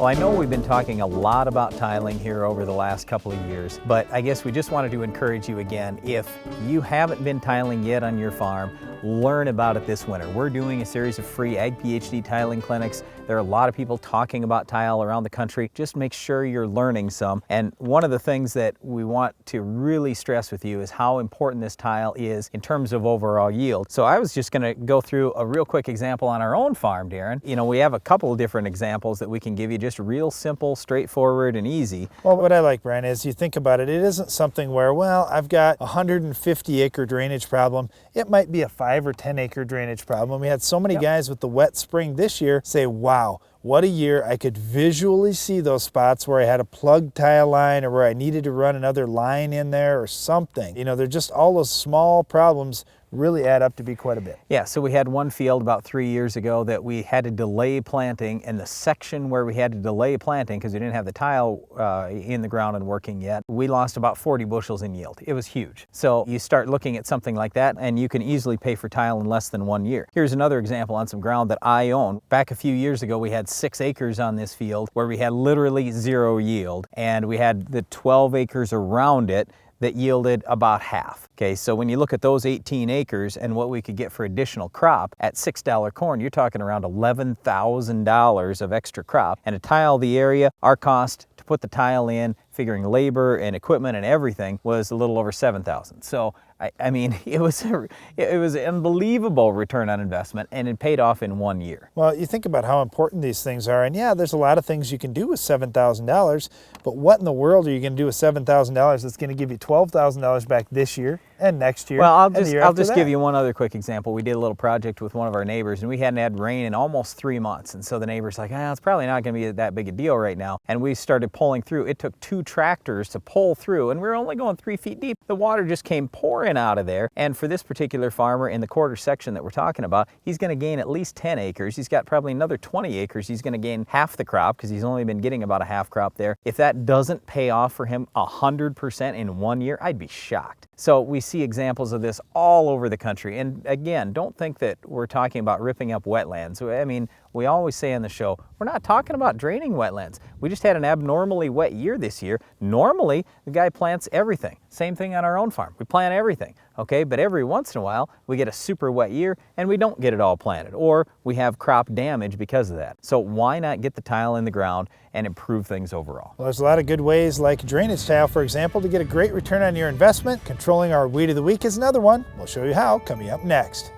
Well, I know we've been talking a lot about tiling here over the last couple of years, but I guess we just wanted to encourage you again, if you haven't been tiling yet on your farm, learn about it this winter. We're doing a series of free Ag PhD tiling clinics. There are a lot of people talking about tile around the country. Just make sure you're learning some. And one of the things that we want to really stress with you is how important this tile is in terms of overall yield. So I was just going to go through a real quick example on our own farm, Darren. You know, we have a couple of different examples that we can give you, just real simple, straightforward, and easy. Well, what I like, Brian, is you think about it, it isn't something where, well, I've got a 150-acre drainage problem. It might be a 5 or 10 acre drainage problem. We had so many guys with the wet spring this year say, wow, what a year. I could visually see those spots where I had a plugged tile line or where I needed to run another line in there or something. You know, they're just all those small problems really add up to be quite a bit. Yeah, so we had one field about 3 years ago that we had to delay planting, and the section where we had to delay planting because we didn't have the tile in the ground and working yet, we lost about 40 bushels in yield. It was huge. So you start looking at something like that and you can easily pay for tile in less than 1 year. Here's another example on some ground that I own. Back a few years ago, we had 6 acres on this field where we had literally 0 yield, and we had the 12 acres around it that yielded about half. Okay, so when you look at those 18 acres and what we could get for additional crop at $6 corn, you're talking around $11,000 of extra crop. And to tile the area, our cost to put the tile in, figuring labor and equipment and everything, was a little over $7,000. So I mean, it was an unbelievable return on investment, and it paid off in 1 year. Well, you think about how important these things are, and yeah, there's a lot of things you can do with $7,000, but what in the world are you going to do with $7,000 that's going to give you $12,000 back this year and next year? Well, I'll just give you one other quick example. We did a little project with one of our neighbors, and we hadn't had rain in almost 3 months, and so the neighbor's like, it's probably not going to be that big a deal right now. And we started pulling through. It took 2 tractors to pull through, and we were only going 3 feet deep. The water just came pouring out of there. And for this particular farmer in the quarter section that we're talking about, he's going to gain at least 10 acres. He's got probably another 20 acres. He's going to gain half the crop because he's only been getting about a half crop there. If that doesn't pay off for him 100% in 1 year, I'd be shocked. So we see examples of this all over the country. And again, don't think that we're talking about ripping up wetlands. I mean, we always say on the show, we're not talking about draining wetlands. We just had an abnormally wet year this year. Normally, the guy plants everything. Same thing on our own farm. We plant everything, okay? But every once in a while, we get a super wet year and we don't get it all planted, or we have crop damage because of that. So why not get the tile in the ground and improve things overall? Well, there's a lot of good ways, like drainage tile, for example, to get a great return on your investment. Controlling our weed of the week is another one. We'll show you how coming up next.